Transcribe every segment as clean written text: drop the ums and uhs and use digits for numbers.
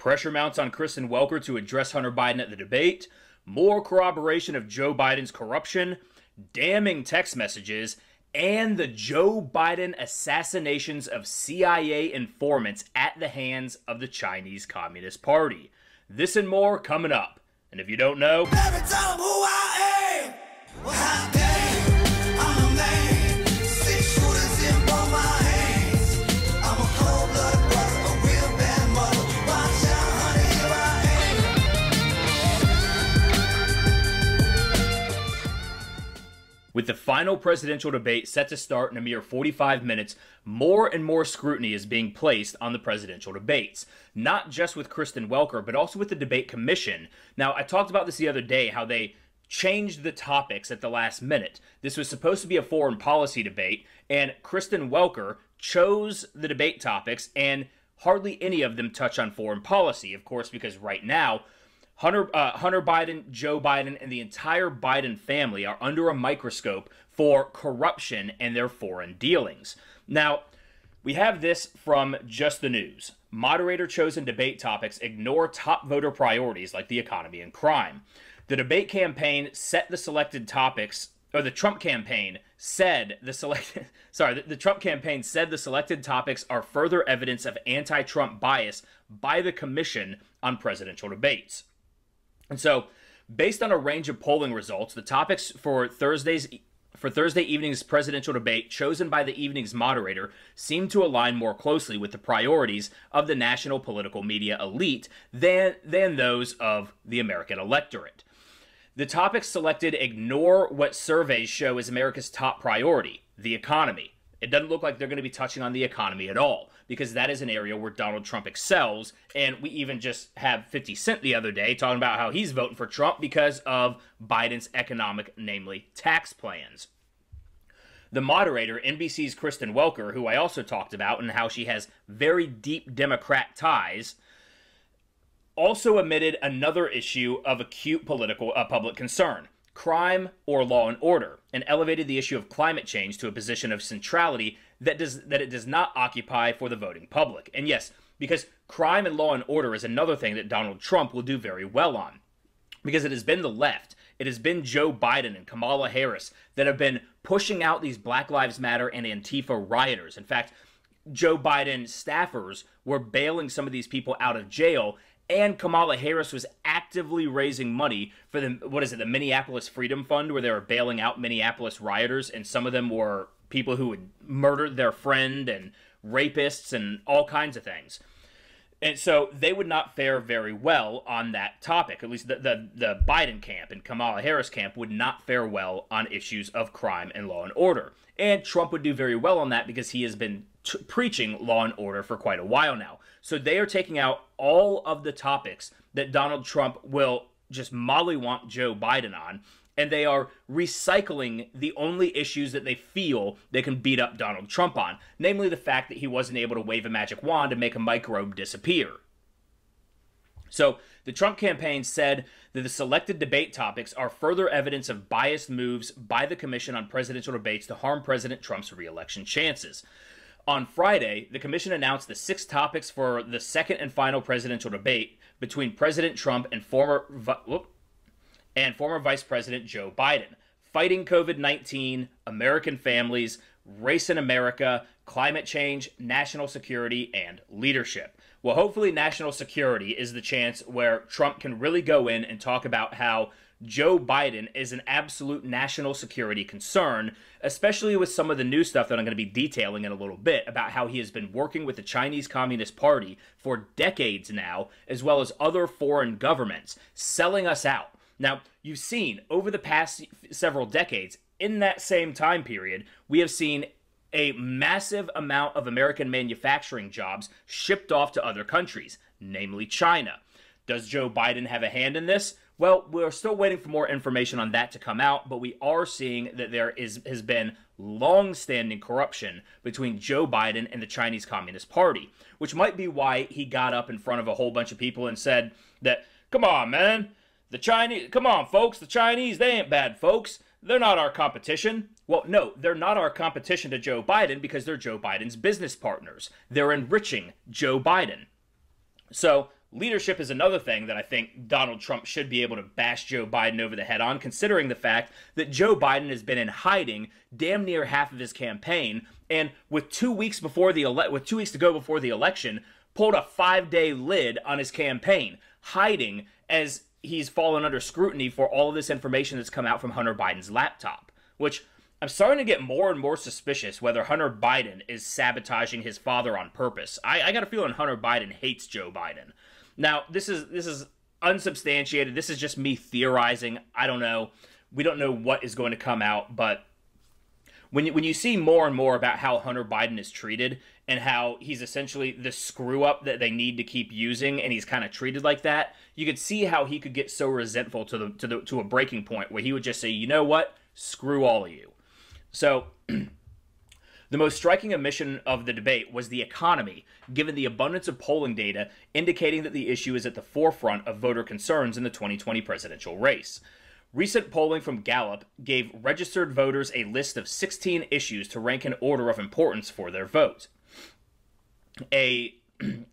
Pressure mounts on Kristen Welker to address Hunter Biden at the debate. More corroboration of Joe Biden's corruption. Damning text messages. And the Joe Biden assassinations of CIA informants at the hands of the Chinese Communist Party. This and more coming up. And if you don't know, Every time who I am, well, how dare I'm a man, 6 shooters in both my hands. I'm a cold-blooded brother, a real bad mother. Watch out, honey, here I am. with the final presidential debate set to start in a mere 45 minutes, more and more scrutiny is being placed on the presidential debates. Not just with Kristen Welker, but also with the debate commission. Now, I talked about this the other day, how they changed the topics at the last minute. This was supposed to be a foreign policy debate, and Kristen Welker chose the debate topics, and hardly any of them touch on foreign policy, of course, because right now, Hunter Biden, Joe Biden, and the entire Biden family are under a microscope for corruption and their foreign dealings. Now, we have this from Just the News. Moderator-chosen debate topics ignore top voter priorities like the economy and crime. The debate campaign set the selected topics, or the Trump campaign said the Trump campaign said the selected topics are further evidence of anti-Trump bias by the commission on presidential debates. And so, based on a range of polling results, the topics for Thursday evening's presidential debate chosen by the evening's moderator seem to align more closely with the priorities of the national political media elite than those of the American electorate. The topics selected ignore what surveys show as America's top priority, the economy. It doesn't look like they're going to be touching on the economy at all, because that is an area where Donald Trump excels, and we even just have 50 Cent the other day talking about how he's voting for Trump because of Biden's economic, namely tax plans. The moderator, NBC's Kristen Welker, who I also talked about and how she has very deep Democrat ties, also omitted another issue of acute public concern: crime or law and order, and elevated the issue of climate change to a position of centrality that it does not occupy for the voting public. And yes, because crime and law and order is another thing that Donald Trump will do very well on. Because it has been the left, it has been Joe Biden and Kamala Harris that have been pushing out these Black Lives Matter and Antifa rioters. In fact, Joe Biden staffers were bailing some of these people out of jail, and Kamala Harris was actively raising money for the Minneapolis Freedom Fund, where they were bailing out Minneapolis rioters, and some of them were people who had murdered their friend and rapists and all kinds of things. And so they would not fare very well on that topic. At least the Biden camp and Kamala Harris camp would not fare well on issues of crime and law and order. And Trump would do very well on that because he has been preaching law and order for quite a while now. So they are taking out all of the topics that Donald Trump will just mollywomp Joe Biden on, and they are recycling the only issues that they feel they can beat up Donald Trump on, namely the fact that he wasn't able to wave a magic wand and make a microbe disappear. So the Trump campaign said that the selected debate topics are further evidence of biased moves by the Commission on Presidential Debates to harm President Trump's re-election chances. On Friday, the commission announced the 6 topics for the second and final presidential debate between President Trump and former Vice President Joe Biden: fighting COVID-19, American families, race in America, climate change, national security, and leadership. Well, hopefully national security is the chance where Trump can really go in and talk about how Joe Biden is an absolute national security concern, especially with some of the new stuff that I'm going to be detailing in a little bit about how he has been working with the Chinese Communist Party for decades now, as well as other foreign governments, selling us out. Now, you've seen over the past several decades, in that same time period, we have seen a massive amount of American manufacturing jobs shipped off to other countries, namely China. Does Joe Biden have a hand in this? Well, we're still waiting for more information on that to come out, but we are seeing that there has been long-standing corruption between Joe Biden and the Chinese Communist Party, which might be why he got up in front of a whole bunch of people and said that, come on, man, come on, folks, the Chinese, they ain't bad folks. They're not our competition. Well, no, they're not our competition to Joe Biden because they're Joe Biden's business partners. They're enriching Joe Biden. So leadership is another thing that I think Donald Trump should be able to bash Joe Biden over the head on, considering the fact that Joe Biden has been in hiding damn near half of his campaign, and with 2 weeks to go before the election, pulled a 5-day lid on his campaign, hiding as he's fallen under scrutiny for all of this information that's come out from Hunter Biden's laptop, which I'm starting to get more and more suspicious whether Hunter Biden is sabotaging his father on purpose. I got a feeling Hunter Biden hates Joe Biden. Now, this is unsubstantiated. This is just me theorizing. I don't know. We don't know what is going to come out, but when you see more and more about how Hunter Biden is treated and how he's essentially the screw-up that they need to keep using, and he's kind of treated like that, you could see how he could get so resentful to a breaking point where he would just say, you know what, screw all of you. So the most striking omission of the debate was the economy, given the abundance of polling data indicating that the issue is at the forefront of voter concerns in the 2020 presidential race. Recent polling from Gallup gave registered voters a list of 16 issues to rank in order of importance for their vote. A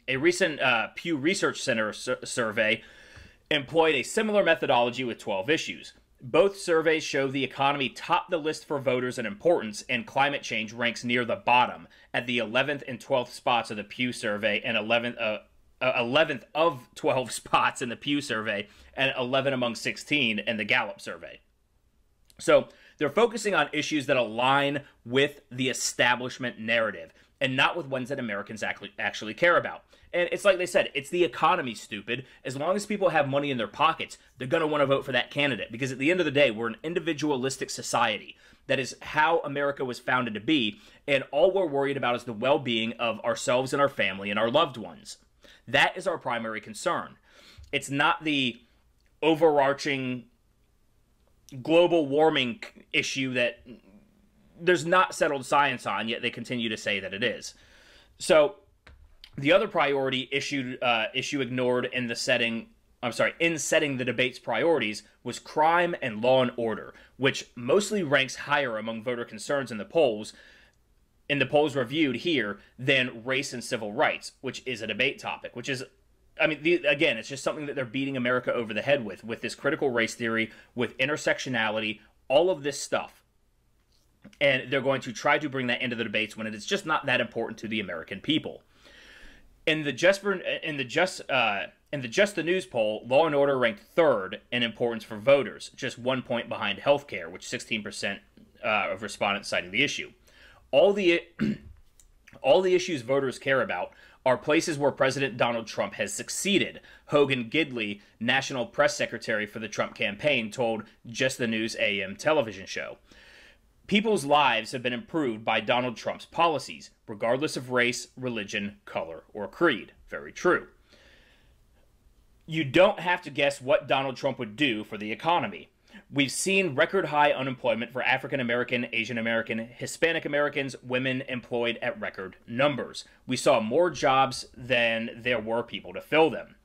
recent Pew Research Center survey employed a similar methodology with 12 issues. Both surveys show the economy topped the list for voters in importance, and climate change ranks near the bottom at the 11th and 12th spots of the Pew survey, and 11th of 12 spots in the Pew survey, and 11 among 16 in the Gallup survey. So they're focusing on issues that align with the establishment narrative, and not with ones that Americans actually care about. And it's like they said, it's the economy, stupid. As long as people have money in their pockets, they're going to want to vote for that candidate. Because at the end of the day, we're an individualistic society. That is how America was founded to be. And all we're worried about is the well-being of ourselves and our family and our loved ones. That is our primary concern. It's not the overarching global warming issue that there's not settled science on, yet they continue to say that it is. So the other priority issue ignored in setting the debate's priorities was crime and law and order, which mostly ranks higher among voter concerns in the polls reviewed here than race and civil rights, which is a debate topic, which is, again, it's just something that they're beating America over the head with this critical race theory, with intersectionality, all of this stuff. And they're going to try to bring that into the debates when it is just not that important to the American people. In the Just the News poll, law and order ranked third in importance for voters, just 1 point behind healthcare, which 16% of respondents citing the issue. All the issues voters care about are places where President Donald Trump has succeeded, Hogan Gidley, national press secretary for the Trump campaign, told Just the News AM television show. People's lives have been improved by Donald Trump's policies, regardless of race, religion, color, or creed. Very true. You don't have to guess what Donald Trump would do for the economy. We've seen record high unemployment for African American, Asian American, Hispanic Americans, women employed at record numbers. We saw more jobs than there were people to fill them.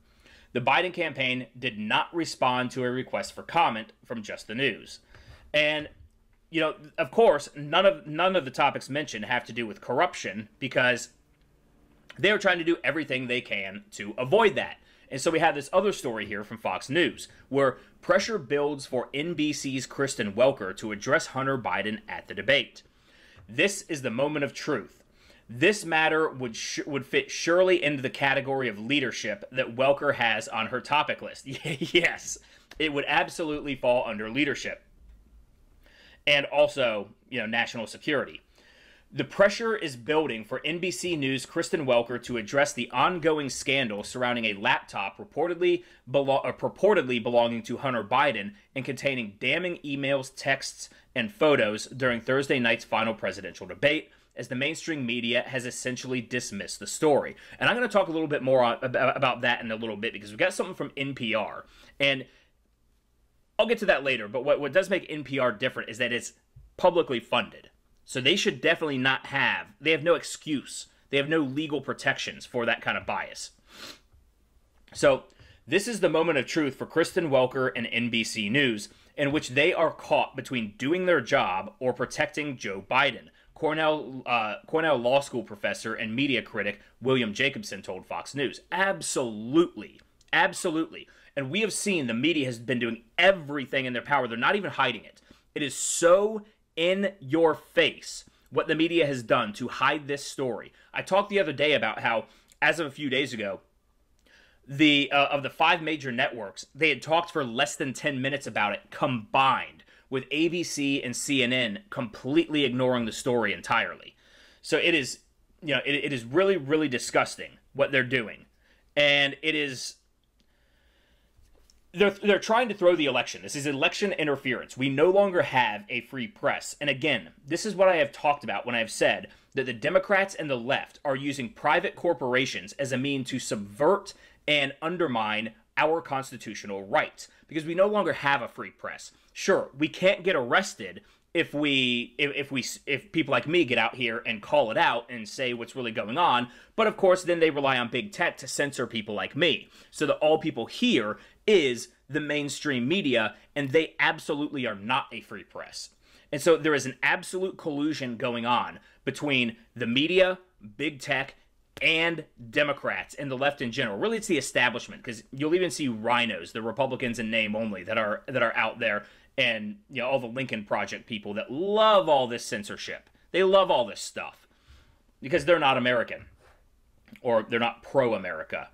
The Biden campaign did not respond to a request for comment from Just the News. And you know, of course, none of the topics mentioned have to do with corruption, because they're trying to do everything they can to avoid that. And so we have this other story here from Fox News, where pressure builds for NBC's Kristen Welker to address Hunter Biden at the debate. This is the moment of truth. This matter would fit surely into the category of leadership that Welker has on her topic list. Yes, it would absolutely fall under leadership. And also, you know, national security. The pressure is building for NBC News' Kristen Welker to address the ongoing scandal surrounding a laptop purportedly belonging to Hunter Biden and containing damning emails, texts, and photos during Thursday night's final presidential debate, as the mainstream media has essentially dismissed the story. And I'm going to talk a little bit more about that in a little bit, because we've got something from NPR. And I'll get to that later, but what does make NPR different is that it's publicly funded. So they should definitely they have no excuse. They have no legal protections for that kind of bias. So this is the moment of truth for Kristen Welker and NBC News, in which they are caught between doing their job or protecting Joe Biden. Cornell Law School professor and media critic William Jacobson told Fox News. Absolutely. Absolutely. And we have seen the media has been doing everything in their power. They're not even hiding it. It is so in your face what the media has done to hide this story. I talked the other day about how, as of a few days ago, of the 5 major networks, they had talked for less than 10 minutes about it combined, with ABC and CNN completely ignoring the story entirely. So it is, it is really, really disgusting what they're doing. And it is... They're trying to throw the election. This is election interference. We no longer have a free press. And again, this is what I have talked about when I have said that the Democrats and the left are using private corporations as a mean to subvert and undermine our constitutional rights, because we no longer have a free press. Sure, we can't get arrested if people like me get out here and call it out and say what's really going on, but of course then they rely on big tech to censor people like me, so that all people hear is the mainstream media, and they absolutely are not a free press. And so there is an absolute collusion going on between the media, big tech, and Democrats and the left in general. Really, it's the establishment, because you'll even see rhinos, the Republicans in name only, that are out there, and all the Lincoln Project people that love all this censorship. They love all this stuff because they're not American, or they're not pro-America.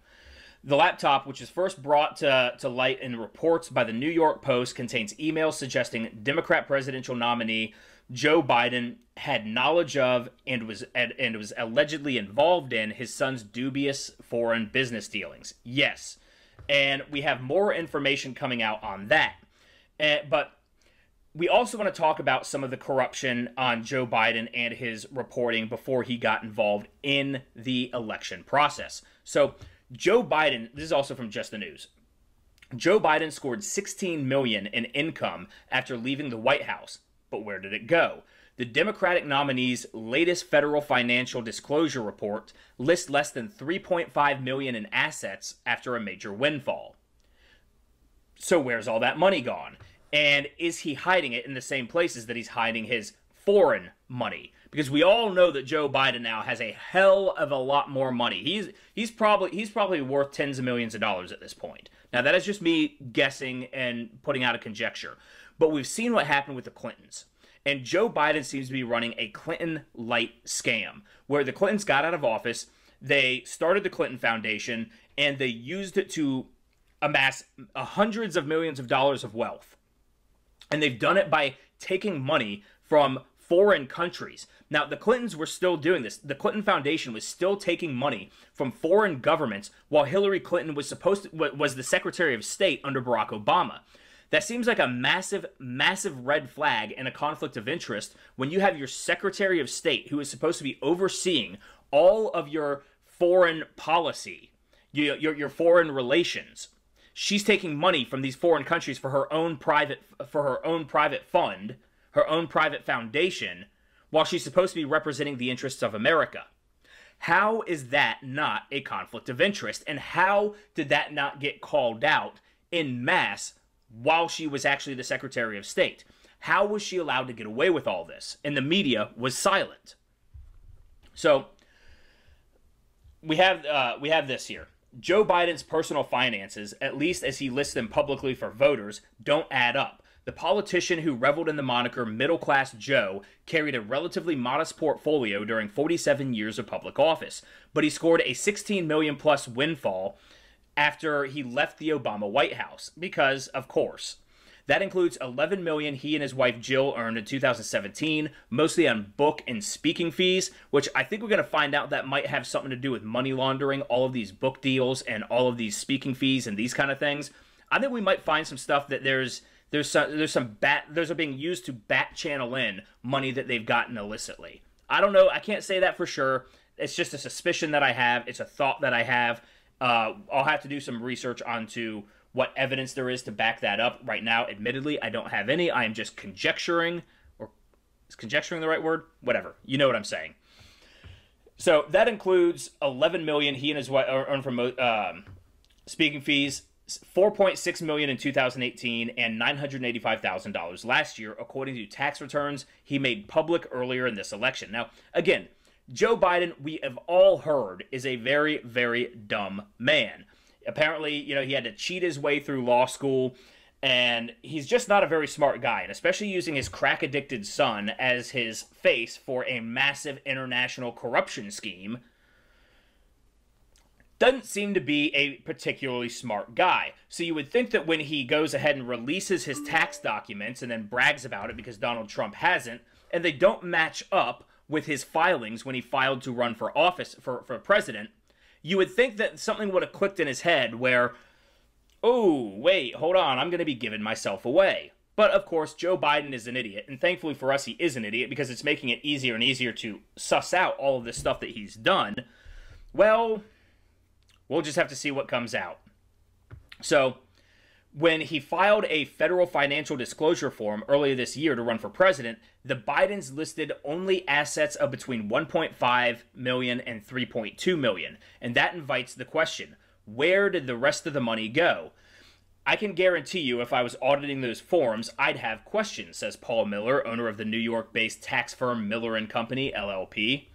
The laptop, which is first brought to light in reports by the New York Post, contains emails suggesting Democrat presidential nominee Joe Biden had knowledge of and was allegedly involved in his son's dubious foreign business dealings. Yes, and we have more information coming out on that. But we also want to talk about some of the corruption on Joe Biden and his reporting before he got involved in the election process. So Joe Biden, this is also from Just the News. Joe Biden scored $16 million in income after leaving the White House. But where did it go? The Democratic nominee's latest federal financial disclosure report lists less than $3.5 million in assets after a major windfall. So where's all that money gone? And is he hiding it in the same places that he's hiding his foreign money? Because we all know that Joe Biden now has a hell of a lot more money. He's probably worth tens of millions of dollars at this point. Now, that is just me guessing and putting out a conjecture. But we've seen what happened with the Clintons. And Joe Biden seems to be running a Clinton-light scam, where the Clintons got out of office, they started the Clinton Foundation, and they used it to amass hundreds of millions of dollars of wealth. And they've done it by taking money from foreign countries. Now, the Clintons were still doing this. The Clinton Foundation was still taking money from foreign governments while Hillary Clinton was was the Secretary of State under Barack Obama. That seems like a massive, massive red flag and a conflict of interest when you have your Secretary of State, who is supposed to be overseeing all of your foreign policy, your foreign relations. She's taking money from these foreign countries for her own private fund, her own private foundation, while she's supposed to be representing the interests of America. How is that not a conflict of interest? And how did that not get called out en masse while she was actually the Secretary of State? How was she allowed to get away with all this? And the media was silent. So we have this here. Joe Biden's personal finances, at least as he lists them publicly for voters, don't add up. The politician who reveled in the moniker middle-class Joe carried a relatively modest portfolio during 47 years of public office, but he scored a $16 million-plus windfall after he left the Obama White House, because, of course. That includes $11 million he and his wife Jill earned in 2017, mostly on book and speaking fees, which I think we're going to find out that might have something to do with money laundering, all of these book deals and all of these speaking fees and these kind of things. I think we might find some stuff that those are being used to back channel in money that they've gotten illicitly. I don't know. I can't say that for sure. It's just a suspicion that I have. It's a thought that I have. I'll have to do some research onto what evidence there is to back that up. Right now, admittedly, I don't have any. I am just conjecturing, or is conjecturing the right word? Whatever. You know what I'm saying. So that includes $11 million he and his wife earned from speaking fees, $4.6 million in 2018, and $985,000 last year, according to tax returns he made public earlier in this election. Now, again, Joe Biden, we have all heard, is a very, very dumb man. Apparently, he had to cheat his way through law school, and he's just not a very smart guy, and especially using his crack-addicted son as his face for a massive international corruption scheme doesn't seem to be a particularly smart guy. So you would think that when he goes ahead and releases his tax documents and then brags about it because Donald Trump hasn't, and they don't match up with his filings when he filed to run for office, for president, you would think that something would have clicked in his head where, oh, wait, hold on, I'm going to be giving myself away. But, of course, Joe Biden is an idiot, and thankfully for us, he is an idiot because it's making it easier and easier to suss out all of this stuff that he's done. Well, we'll just have to see what comes out. So, when he filed a federal financial disclosure form earlier this year to run for president, the Bidens listed only assets of between $1.5 million and $3.2 million. And that invites the question, where did the rest of the money go? I can guarantee you if I was auditing those forms, I'd have questions, says Paul Miller, owner of the New York-based tax firm Miller & Company, LLP.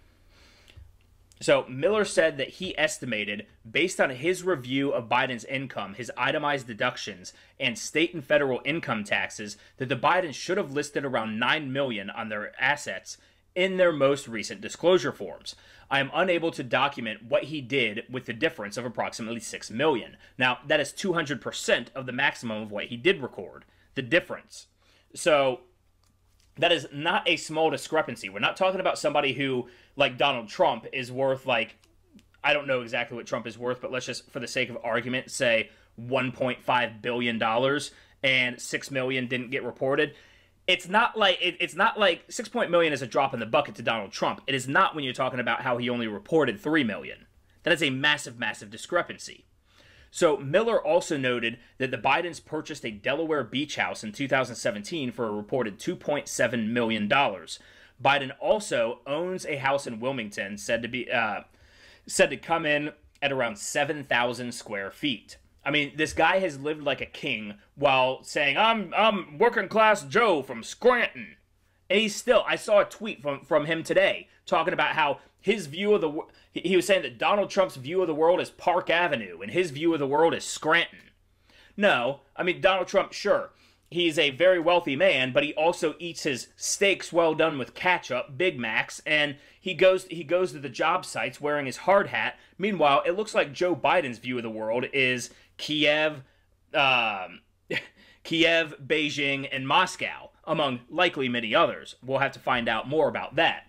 So Miller said that he estimated, based on his review of Biden's income, his itemized deductions, and state and federal income taxes, that the Bidens should have listed around $9 million on their assets in their most recent disclosure forms. I am unable to document what he did with the difference of approximately $6 million. Now, that is 200% of the maximum of what he did record, the difference. So that is not a small discrepancy. We're not talking about somebody who, like Donald Trump, is worth, like, I don't know exactly what Trump is worth, but let's just, for the sake of argument, say $1.5 billion and $6 million didn't get reported. It's not like $6 million is a drop in the bucket to Donald Trump. It is not when you're talking about how he only reported $3 million. That is a massive, massive discrepancy. So Miller also noted that the Bidens purchased a Delaware beach house in 2017 for a reported $2.7 million. Biden also owns a house in Wilmington said to come in at around 7,000 square feet. I mean, this guy has lived like a king while saying, I'm working class Joe from Scranton. And he's still, I saw a tweet from him today talking about how his view of the, he was saying that Donald Trump's view of the world is Park Avenue and his view of the world is Scranton. No, I mean, Donald Trump, sure, he's a very wealthy man, but he also eats his steaks well done with ketchup, Big Macs, and he goes to the job sites wearing his hard hat. Meanwhile, it looks like Joe Biden's view of the world is Kiev, Beijing, and Moscow, among likely many others. We'll have to find out more about that.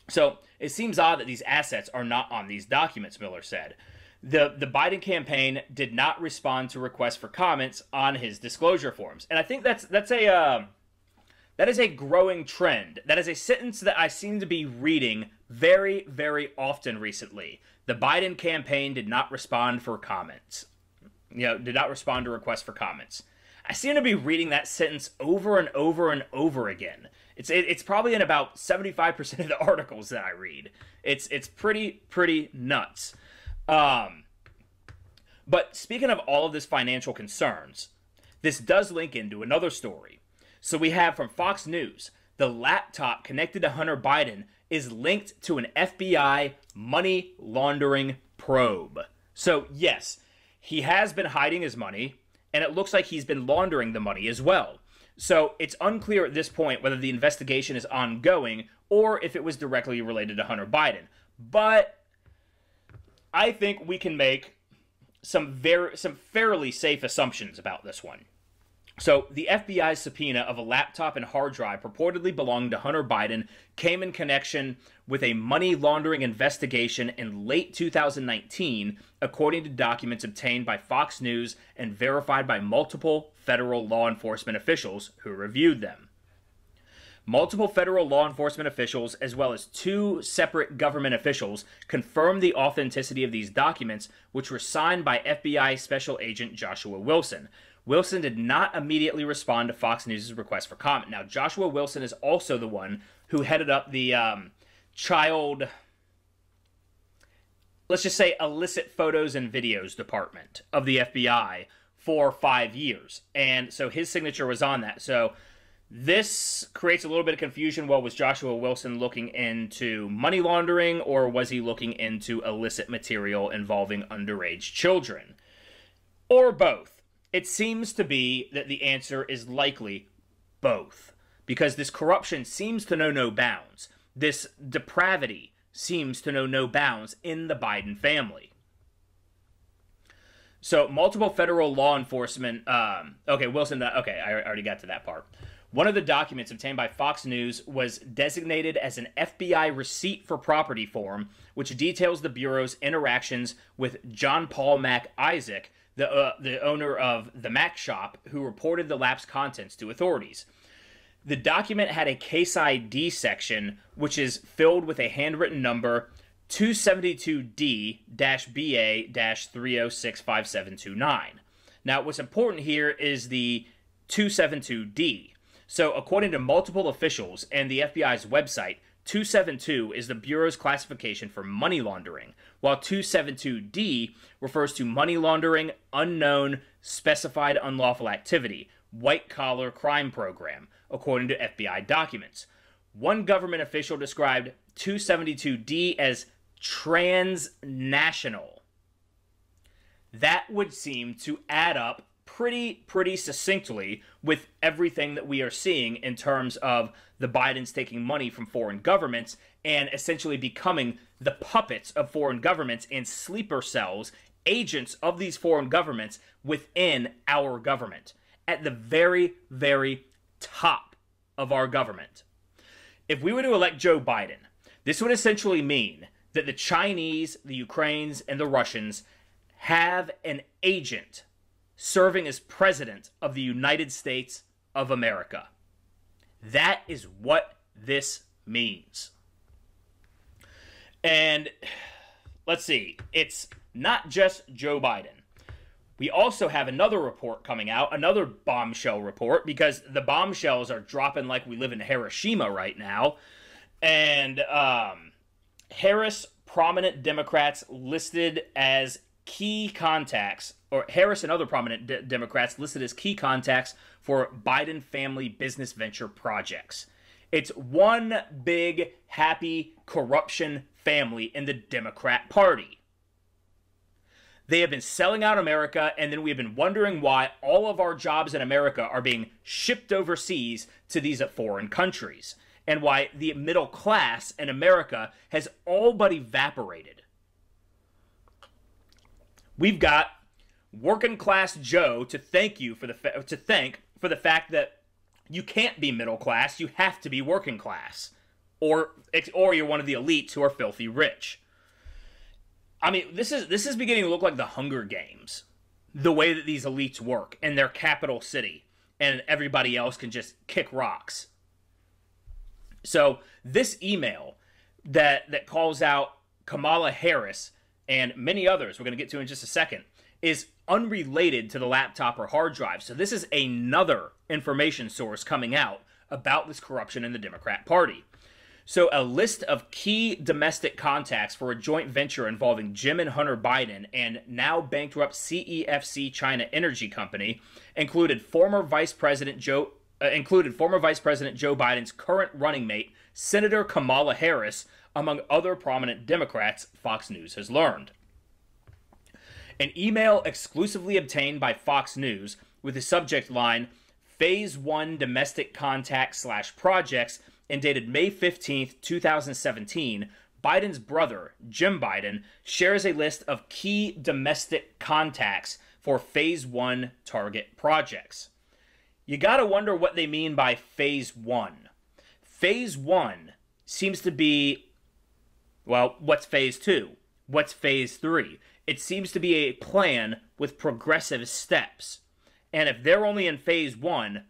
So it seems odd that these assets are not on these documents, Miller said. The Biden campaign did not respond to requests for comments on his disclosure forms. And I think that is a growing trend. That is a sentence that I seem to be reading very, very often recently. The Biden campaign did not respond for comments. Did not respond to requests for comments. I seem to be reading that sentence over and over and over again. It's probably in about 75% of the articles that I read. It's pretty nuts. But speaking of all of this financial concerns, this does link into another story. So we have from Fox News, the laptop connected to Hunter Biden is linked to an FBI money laundering probe. So yes, he has been hiding his money, and it looks like he's been laundering the money as well. So it's unclear at this point whether the investigation is ongoing or if it was directly related to Hunter Biden. But I think we can make some fairly safe assumptions about this one. So the FBI's subpoena of a laptop and hard drive purportedly belonging to Hunter Biden came in connection with a money laundering investigation in late 2019, according to documents obtained by Fox News and verified by multiple federal law enforcement officials who reviewed them. Multiple federal law enforcement officials, as well as 2 separate government officials, confirmed the authenticity of these documents, which were signed by FBI Special Agent Joshua Wilson. Wilson did not immediately respond to Fox News' request for comment. Now, Joshua Wilson is also the one who headed up the child, let's just say, illicit photos and videos department of the FBI for 5 years. And so his signature was on that. So This creates a little bit of confusion. Well, was Joshua Wilson looking into money laundering, or was he looking into illicit material involving underage children? Or both? It seems to be that the answer is likely both, because this corruption seems to know no bounds. This depravity seems to know no bounds in the Biden family. So, multiple federal law enforcement... Wilson... Okay, I already got to that part. One of the documents obtained by Fox News was designated as an FBI receipt for property form, which details the Bureau's interactions with John Paul Mac Isaac, the owner of the Mac Shop, who reported the lapsed contents to authorities. The document had a case ID section, which is filled with a handwritten number 272D-BA-3065729. Now, what's important here is the 272D. So, according to multiple officials and the FBI's website, 272 is the Bureau's classification for money laundering, while 272D refers to money laundering, unknown, specified unlawful activity, white-collar crime program, according to FBI documents. One government official described 272D as transnational. That would seem to add up pretty succinctly with everything that we are seeing in terms of the Bidens taking money from foreign governments and essentially becoming the puppets of foreign governments and sleeper cells, agents of these foreign governments within our government, at the very, very top of our government. If we were to elect Joe Biden, this would essentially mean that the Chinese, the Ukrainians, and the Russians have an agent serving as president of the United States of America. That is what this means. And let's see, it's not just Joe Biden. We also have another report coming out, another bombshell report, because the bombshells are dropping like we live in Hiroshima right now. And Harris prominent Democrats listed as key contacts, or Harris and other prominent Democrats listed as key contacts for Biden family business venture projects. It's one big, happy corruption family in the Democrat Party. They have been selling out America, and then we have been wondering why all of our jobs in America are being shipped overseas to these foreign countries, and why the middle class in America has all but evaporated. We've got working class Joe to thank you for the fact that you can't be middle class. You have to be working class, or you're one of the elites who are filthy rich. I mean, this is beginning to look like the Hunger Games, the way that these elites work in their capital city, and everybody else can just kick rocks. So this email that calls out Kamala Harris and many others, we're going to get to in just a second, is unrelated to the laptop or hard drive. So this is another information source coming out about this corruption in the Democrat Party. So a list of key domestic contacts for a joint venture involving Jim and Hunter Biden and now bankrupt CEFC China Energy Company included former Vice President Joe Biden's current running mate, Senator Kamala Harris, among other prominent Democrats, Fox News has learned. An email exclusively obtained by Fox News with the subject line, Phase 1 Domestic Contact/Projects, and dated May 15, 2017, Biden's brother, Jim Biden, shares a list of key domestic contacts for Phase 1 target projects. You gotta wonder what they mean by Phase 1. Phase 1 seems to be, well, what's Phase 2? What's Phase 3? It seems to be a plan with progressive steps. And if they're only in Phase 1,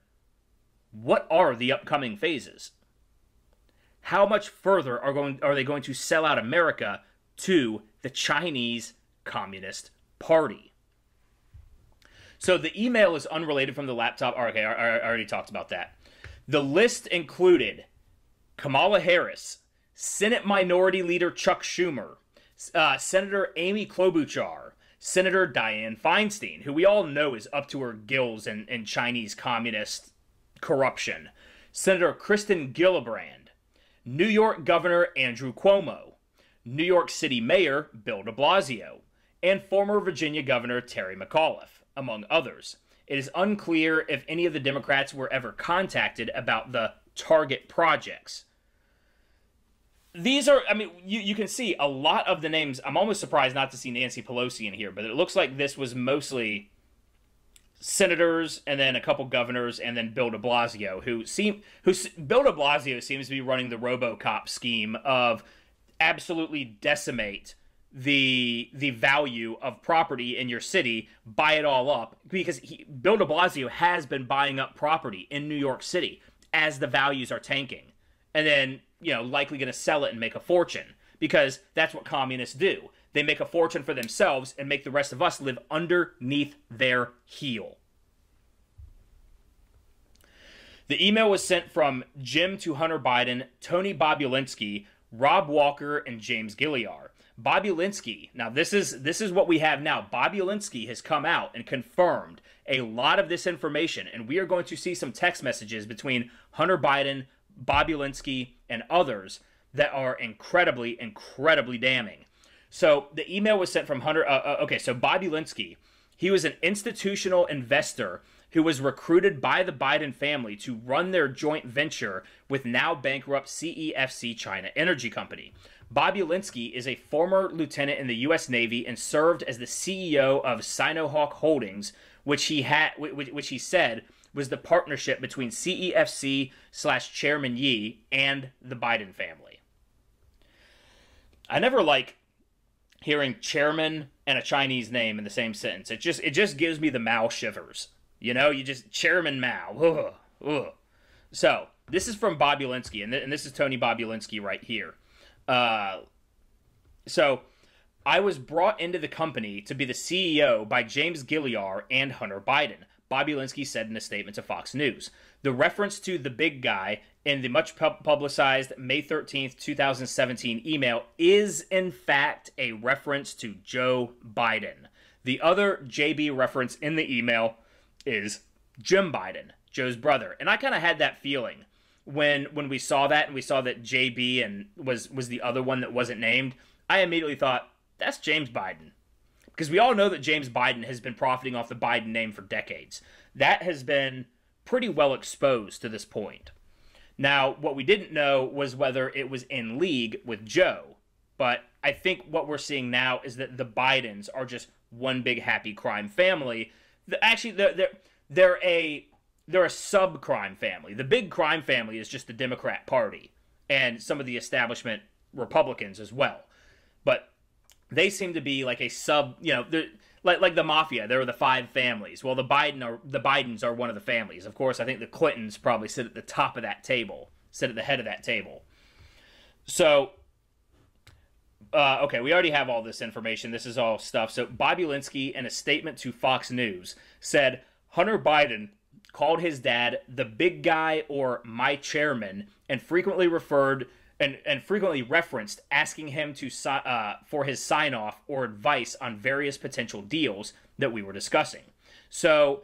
what are the upcoming phases? How much further are they going to sell out America to the Chinese Communist Party? So the email is unrelated from the laptop. Okay, I already talked about that. The list included Kamala Harris, Senate Minority Leader Chuck Schumer, Senator Amy Klobuchar, Senator Dianne Feinstein, who we all know is up to her gills in Chinese communist corruption, Senator Kristen Gillibrand, New York Governor Andrew Cuomo, New York City Mayor Bill de Blasio, and former Virginia Governor Terry McAuliffe, among others. It is unclear if any of the Democrats were ever contacted about the target projects. These are, I mean, you can see a lot of the names. I'm almost surprised not to see Nancy Pelosi in here, but it looks like this was mostly senators and then a couple governors and then Bill de Blasio, Bill de Blasio seems to be running the RoboCop scheme of absolutely decimate the value of property in your city, buy it all up, because Bill de Blasio has been buying up property in New York City as the values are tanking, and then, you know, likely going to sell it and make a fortune, because that's what communists do. They make a fortune for themselves and make the rest of us live underneath their heel. The email was sent from Jim to Hunter Biden, Tony Bobulinski, Rob Walker, and James Gilliar. Bobulinski, now this is what we have now. Bobulinski has come out and confirmed a lot of this information, and we are going to see some text messages between Hunter Biden, Bobulinski, and others that are incredibly, incredibly damning. So the email was sent from Hunter. So Bobulinski, he was an institutional investor who was recruited by the Biden family to run their joint venture with now bankrupt CEFC China Energy Company. Bobulinski is a former lieutenant in the U.S. Navy and served as the CEO of Sinohawk Holdings, which he said was the partnership between CEFC/Chairman Yi and the Biden family. I never like hearing chairman and a Chinese name in the same sentence. It just gives me the Mao shivers. You know, you just Chairman Mao. Ugh, ugh. So this is from Bobulinski, and this is Tony Bobulinski right here. So I was brought into the company to be the CEO by James Gilliar and Hunter Biden, Bobulinski said in a statement to Fox News. The reference to the big guy in the much publicized May 13th, 2017 email is in fact a reference to Joe Biden. The other JB reference in the email is Jim Biden, Joe's brother. And I kind of had that feeling when we saw that, and we saw that JB and was the other one that wasn't named. I immediately thought, that's James Biden. Because we all know that James Biden has been profiting off the Biden name for decades. That has been pretty well exposed to this point. Now, what we didn't know was whether it was in league with Joe. But I think what we're seeing now is that the Bidens are just one big happy crime family. Actually, they're a sub-crime family. The big crime family is just the Democrat Party and some of the establishment Republicans as well. But they seem to be like a sub, you know, like the mafia. There are the five families. Well, the Bidens are one of the families. Of course, I think the Clintons probably sit at the top of that table, sit at the head of that table. So, okay, we already have all this information. This is all stuff. So Bobulinski, in a statement to Fox News, said Hunter Biden called his dad the big guy or my chairman, and frequently referred and frequently referenced asking him to for his sign-off or advice on various potential deals that we were discussing. So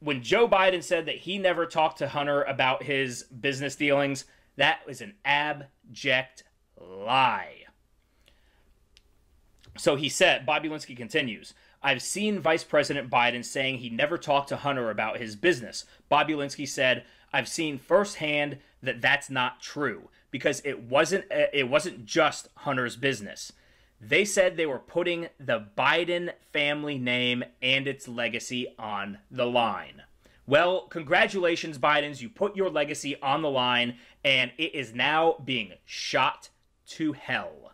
when Joe Biden said that he never talked to Hunter about his business dealings, that was an abject lie. So he said, Bobulinski continues, I've seen Vice President Biden saying he never talked to Hunter about his business. Bobulinski said, I've seen firsthand that that's not true, because it wasn't just Hunter's business. They said they were putting the Biden family name and its legacy on the line. Well, congratulations, Bidens. You put your legacy on the line, and it is now being shot to hell.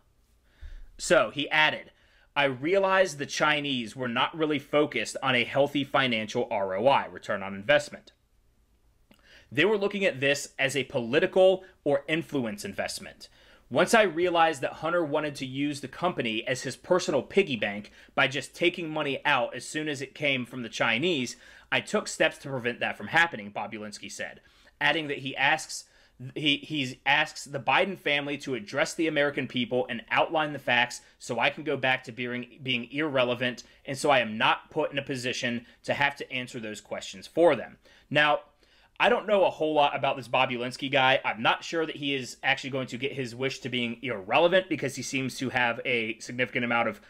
So he added, I realized the Chinese were not really focused on a healthy financial ROI, return on investment. They were looking at this as a political or influence investment. Once I realized that Hunter wanted to use the company as his personal piggy bank by just taking money out as soon as it came from the Chinese, I took steps to prevent that from happening, Bobulinski said, adding that he asks the Biden family to address the American people and outline the facts so I can go back to being irrelevant, and so I am not put in a position to have to answer those questions for them. Now, I don't know a whole lot about this Bobulinski guy. I'm not sure that he is actually going to get his wish to being irrelevant, because he seems to have a significant amount of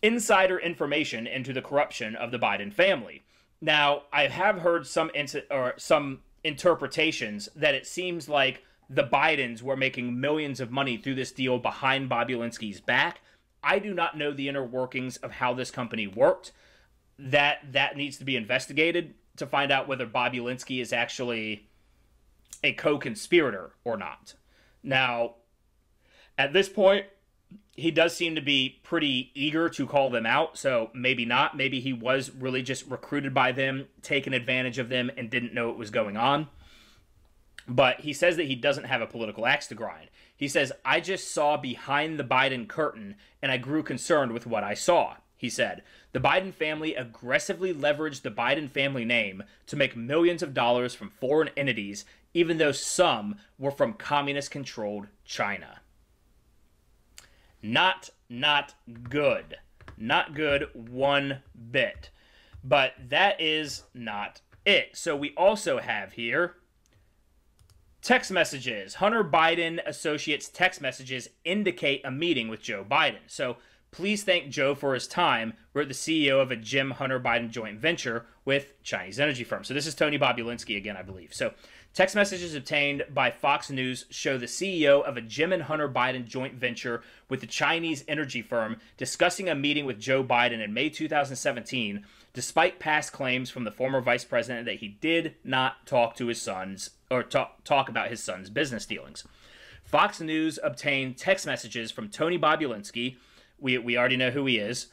insider information into the corruption of the Biden family. Now, I have heard some interpretations that it seems like the Bidens were making millions of money through this deal behind Bobulinski's back. I do not know the inner workings of how this company worked. That needs to be investigated to find out whether Bobulinski is actually a co-conspirator or not. Now, at this point, he does seem to be pretty eager to call them out, so maybe not. Maybe he was really just recruited by them, taken advantage of them, and didn't know what was going on. But he says that he doesn't have a political axe to grind. He says, "I just saw behind the Biden curtain, and I grew concerned with what I saw." He said, "The Biden family aggressively leveraged the Biden family name to make millions of dollars from foreign entities, even though some were from communist-controlled China." Not good. Not good one bit. But that is not it. So we also have here text messages. Hunter Biden associates text messages indicate a meeting with Joe Biden. So please thank Joe for his time. We're the CEO of a Jim Hunter Biden joint venture with Chinese energy firm. So this is Tony Bobulinski again, I believe. So text messages obtained by Fox News show the CEO of a Jim and Hunter Biden joint venture with the Chinese energy firm discussing a meeting with Joe Biden in May 2017, despite past claims from the former vice president that he did not talk to his sons or talk about his son's business dealings. Fox News obtained text messages from Tony Bobulinski. We already know who he is,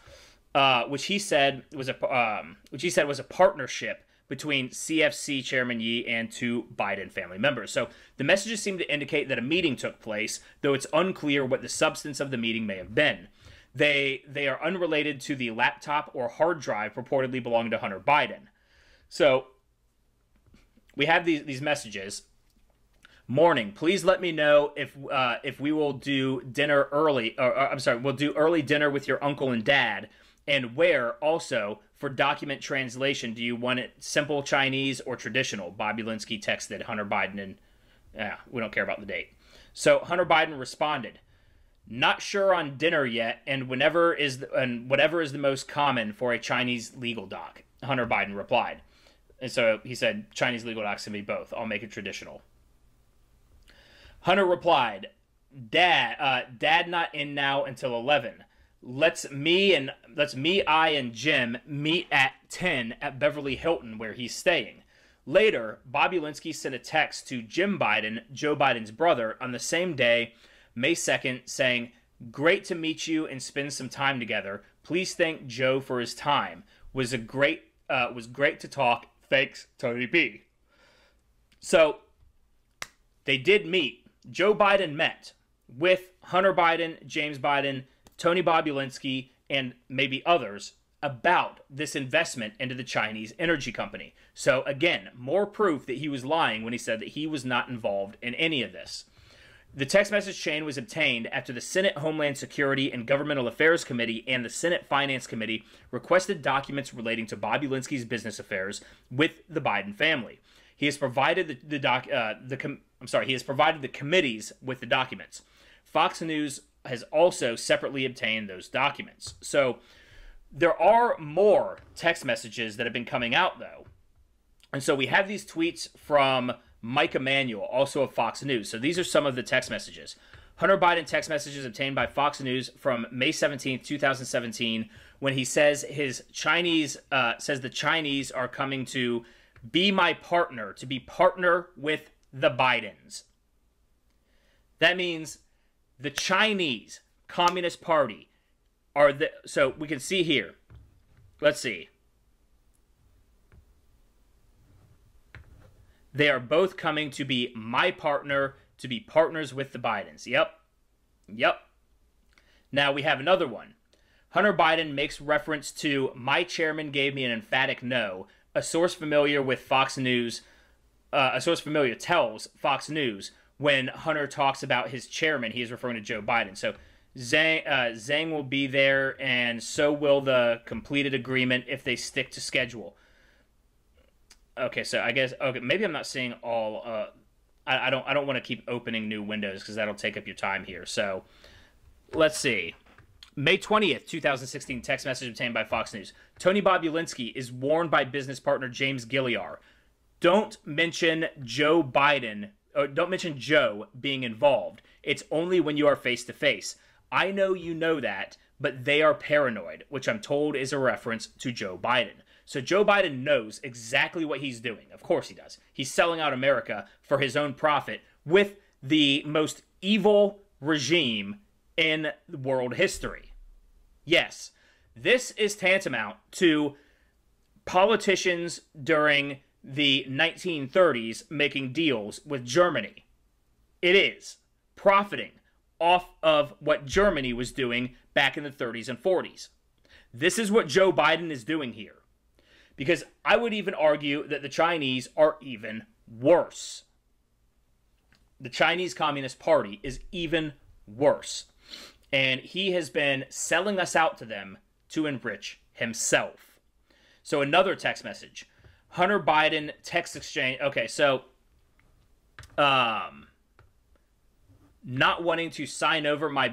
which he said was a partnership between CFC Chairman Yi and two Biden family members. So the messages seem to indicate that a meeting took place, though it's unclear what the substance of the meeting may have been. They are unrelated to the laptop or hard drive purportedly belonging to Hunter Biden. So we have these messages. Morning. Please let me know if we will do dinner early. We'll do early dinner with your uncle and dad. And where, also, for document translation, do you want it simple Chinese or traditional? Bobulinski texted Hunter Biden, and we don't care about the date. So Hunter Biden responded, "Not sure on dinner yet, and whatever is the most common for a Chinese legal doc." Hunter Biden replied. And so he said, Chinese legal docs can be both. I'll make it traditional. Hunter replied, Dad not in now until 11. Let's me, I, and Jim meet at 10 at Beverly Hilton, where he's staying. Later, Bobulinski sent a text to Jim Biden, Joe Biden's brother, on the same day, May 2nd, saying, "Great to meet you and spend some time together. Please thank Joe for his time. Was great to talk. Thanks, Tony B." So they did meet. Joe Biden met with Hunter Biden, James Biden, Tony Bobulinski, and maybe others about this investment into the Chinese energy company. So again, more proof that he was lying when he said that he was not involved in any of this. The text message chain was obtained after the Senate Homeland Security and Governmental Affairs Committee and the Senate Finance Committee requested documents relating to Bobulinski's business affairs with the Biden family. He has provided he has provided the committees with the documents. Fox News has also separately obtained those documents. So there are more text messages that have been coming out, though. And so we have these tweets from Mike Emanuel, also of Fox News. So these are some of the text messages. Hunter Biden text messages obtained by Fox News from May 17th, 2017, when he says the Chinese are coming to be my partner, to be partner with the Bidens. That means the Chinese Communist Party are the, so we can see here. Let's see. They are both coming to be my partner, to be partners with the Bidens. Yep. Now we have another one. Hunter Biden makes reference to my chairman gave me an emphatic no. A source familiar with Fox News, tells Fox News when Hunter talks about his chairman, he is referring to Joe Biden. So Zhang will be there, and so will the completed agreement if they stick to schedule. Okay, so I guess okay, maybe I'm not seeing all. I don't want to keep opening new windows because that'll take up your time here. So let's see. May 20th, 2016, text message obtained by Fox News. Tony Bobulinski is warned by business partner James Gilliar. Don't mention Joe Biden, or don't mention Joe being involved. It's only when you are face to face. I know you know that, but they are paranoid, which I'm told is a reference to Joe Biden. So Joe Biden knows exactly what he's doing. Of course he does. He's selling out America for his own profit with the most evil regime in world history. Yes, this is tantamount to politicians during the 1930s making deals with Germany. It is profiting off of what Germany was doing back in the 30s and 40s. This is what Joe Biden is doing here. Because I would even argue that the Chinese are even worse. The Chinese Communist Party is even worse. And he has been selling us out to them to enrich himself. So another text message. Hunter Biden text exchange. Okay, so not wanting to sign over my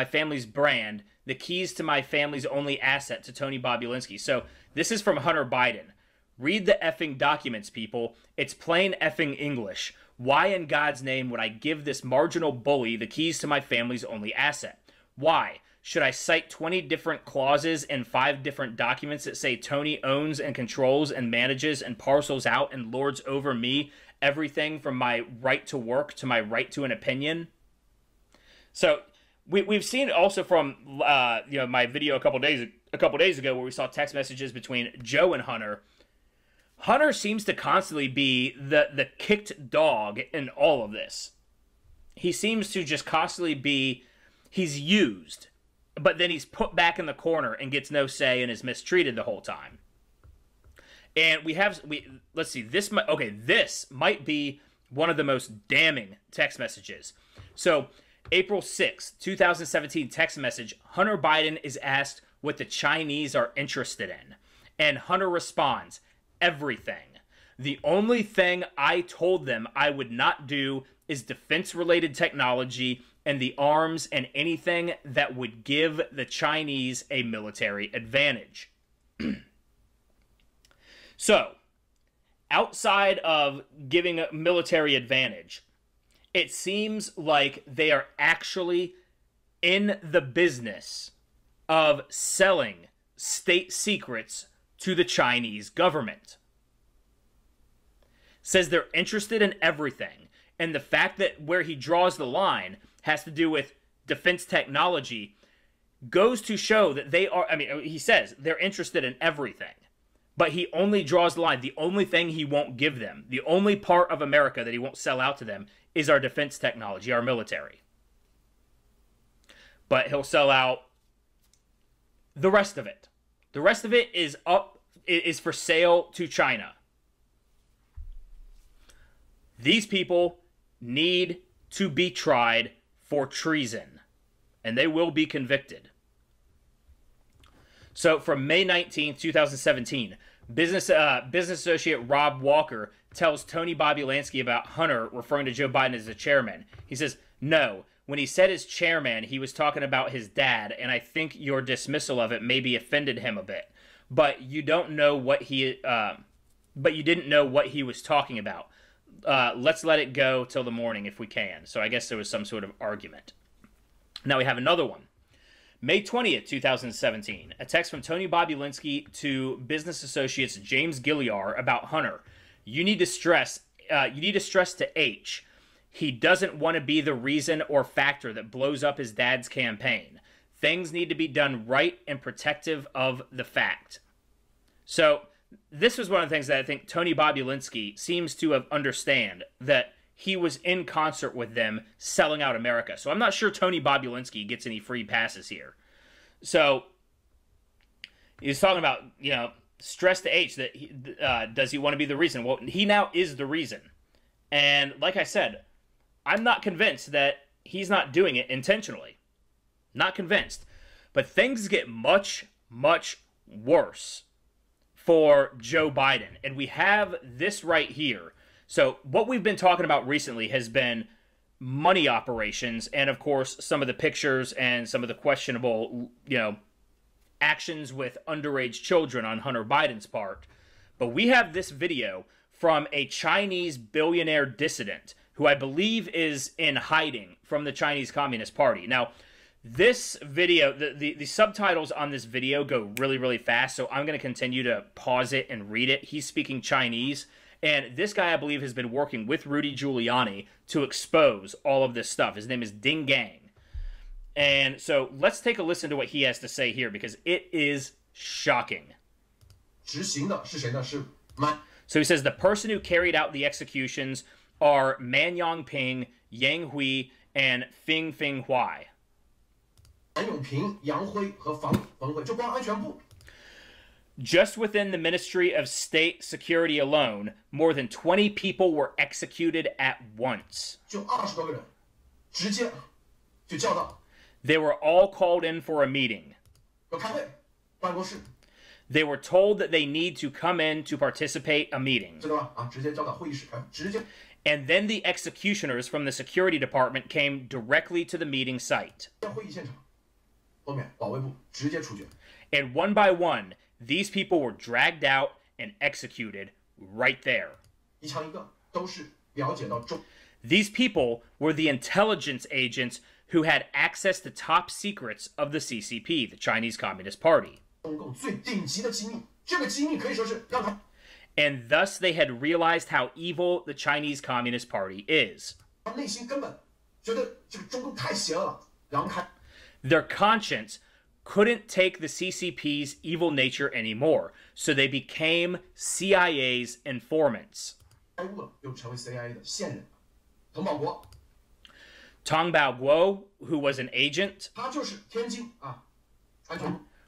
family's brand, the keys to my family's only asset, to Tony Bobulinski. So this is from Hunter Biden. Read the effing documents, people. It's plain effing English. Why in God's name would I give this marginal bully the keys to my family's only asset? Why? Should I cite 20 different clauses in 5 different documents that say Tony owns and controls and manages and parcels out and lords over me everything from my right to work to my right to an opinion? So we've seen also from my video a couple days ago where we saw text messages between Joe and Hunter. Hunter seems to constantly be the kicked dog in all of this. He seems to just constantly be, he's used, but then he's put back in the corner and gets no say and is mistreated the whole time. And let's see, this might be one of the most damning text messages. So April 6th, 2017 text message, Hunter Biden is asked what the Chinese are interested in. And Hunter responds, everything. The only thing I told them I would not do is defense-related technology and the arms and anything that would give the Chinese a military advantage. So, outside of giving a military advantage, it seems like they are actually in the business of selling state secrets to the Chinese government. Says they're interested in everything. And the fact that where he draws the line has to do with defense technology goes to show that they are, he says they're interested in everything. But he only draws the line. The only thing he won't give them, the only part of America that he won't sell out to them is our defense technology, our military. But he'll sell out the rest of it. The rest of it is for sale to China. These people need to be tried for treason, and they will be convicted. So from May 19th, 2017, business associate Rob Walker tells Tony Bobulinski about Hunter referring to Joe Biden as the chairman. He says, no, when he said his chairman, he was talking about his dad, and I think your dismissal of it maybe offended him a bit. But you don't know what he, but you didn't know what he was talking about. Let's let it go till the morning if we can. So I guess there was some sort of argument. Now we have another one. May 20th, 2017, a text from Tony Bobulinski to business associates James Gilliar about Hunter. You need to stress to H. He doesn't want to be the reason or factor that blows up his dad's campaign. Things need to be done right and protective of the fact. So this was one of the things that I think Tony Bobulinski seems to have understand, that he was in concert with them selling out America. So I'm not sure Tony Bobulinski gets any free passes here. So he's talking about, stress to H that does he want to be the reason? Well, he now is the reason. And like I said, I'm not convinced that he's not doing it intentionally. Not convinced. But things get much, much worse for Joe Biden. And we have this right here. So what we've been talking about recently has been money operations and, of course, some of the pictures and some of the questionable, actions with underage children on Hunter Biden's part. But we have this video from a Chinese billionaire dissident who I believe is in hiding from the Chinese Communist Party. Now, this video, the subtitles on this video go really, really fast, so I'm going to continue to pause it and read it. He's speaking Chinese, and this guy, I believe, has been working with Rudy Giuliani to expose all of this stuff. His name is Ding Gang. And so let's take a listen to what he has to say here, because it is shocking. So he says the person who carried out the executions are Man Yongping, Yang Hui, and Feng Huai. Just within the Ministry of State Security alone, more than 20 people were executed at once. They were all called in for a meeting. They were told that they need to come in to participate a meeting. And then the executioners from the security department came directly to the meeting site. And one by one, these people were dragged out and executed right there. These people were the intelligence agents who had access to top secrets of the CCP, the Chinese Communist Party. And thus they had realized how evil the Chinese Communist Party is. Their conscience couldn't take the CCP's evil nature anymore, so they became CIA's informants. Tong Baoguo, who was an agent,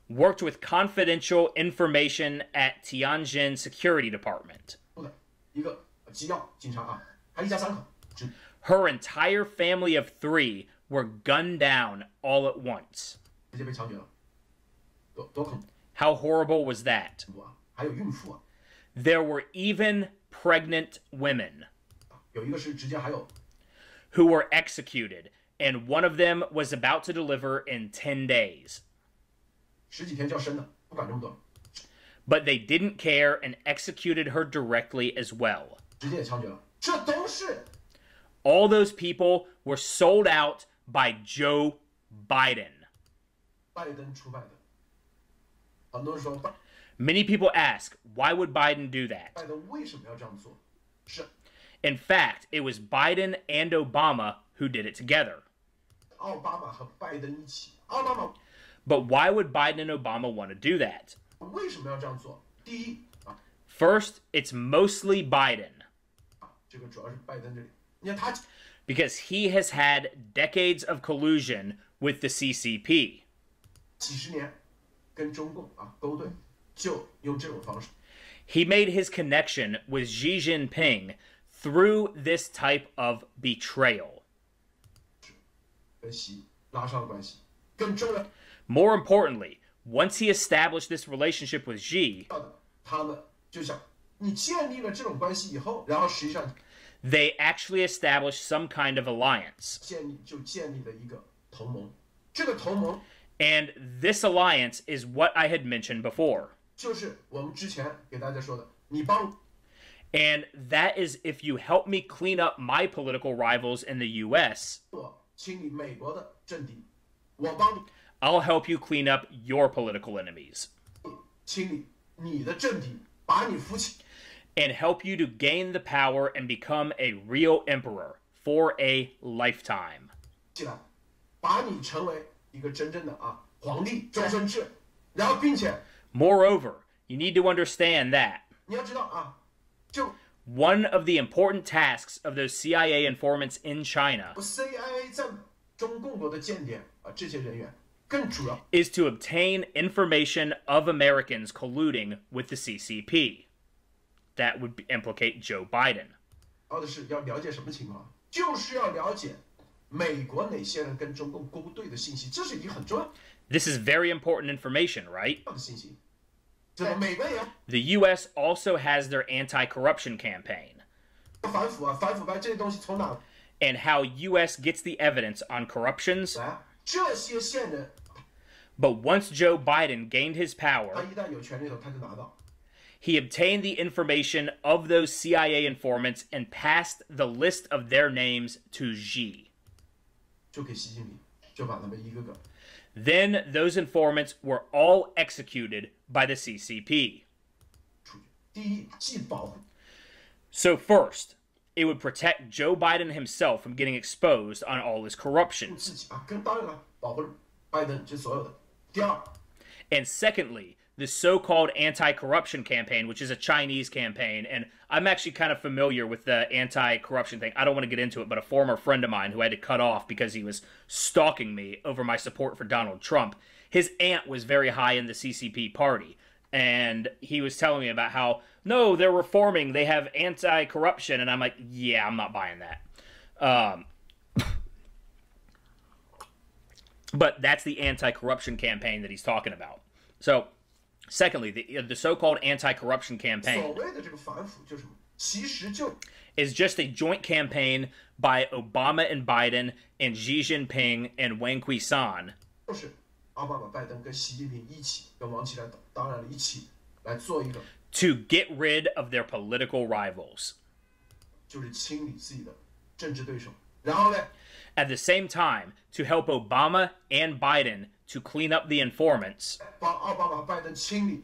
worked with confidential information at Tianjin Security Department. Her entire family of 3 were gunned down all at once. How horrible was that? There were even pregnant women who were executed, and one of them was about to deliver in 10 days. But they didn't care and executed her directly as well. All those people were sold out by Joe Biden. Many people ask, why would Biden do that? In fact, it was Biden and Obama who did it together. But why would Biden and Obama want to do that? First, it's mostly Biden. Because he has had decades of collusion with the CCP. He made his connection with Xi Jinping through this type of betrayal. More importantly, once he established this relationship with Xi, they actually established some kind of alliance. And this alliance is what I had mentioned before. And that is, if you help me clean up my political rivals in the US, I'll help you clean up your political enemies. And help you to gain the power and become a real emperor for a lifetime. Moreover, you need to understand that one of the important tasks of those CIA informants in China is to obtain information of Americans colluding with the CCP. That would implicate Joe Biden. This is very important information, right? 这个美国也要 The U.S. also has their anti-corruption campaign 反腐啊，反腐败这些东西从哪 and how U.S. gets the evidence on corruptions. 来？这些线人， But once Joe Biden gained his 他 power, 一旦有权利了，他就拿到。 he obtained the information of those CIA informants and passed the list of their names to Xi. 就给习近平，就把他们一个个 Then those informants were all executed by the CCP. 出去。第一，既保护 So first, it would protect Joe Biden himself from getting exposed on all his corruptions. 自己啊，跟当然了，保护拜登这所有的。第二， And secondly, the so-called anti-corruption campaign, which is a Chinese campaign, and I'm actually kind of familiar with the anti-corruption thing. I don't want to get into it, but a former friend of mine who I had to cut off because he was stalking me over my support for Donald Trump, his aunt was very high in the CCP party, and he was telling me about how, no, they're reforming, they have anti-corruption, and I'm like, yeah, I'm not buying that. But that's the anti-corruption campaign that he's talking about. So, secondly, the so-called anti-corruption 所 campaign 谓的这个反腐就是什么？其实就 is just a joint campaign by Obama and Biden and Xi Jinping and Wang Qisan 是奥巴马、拜登跟习近平一起，跟王岐山当然了一起来做一个， to get rid of their political rivals. 就是清理自己的政治对手。然后呢， At the same time, to help Obama and Biden to clean up the informants 帮奥巴马、拜登清理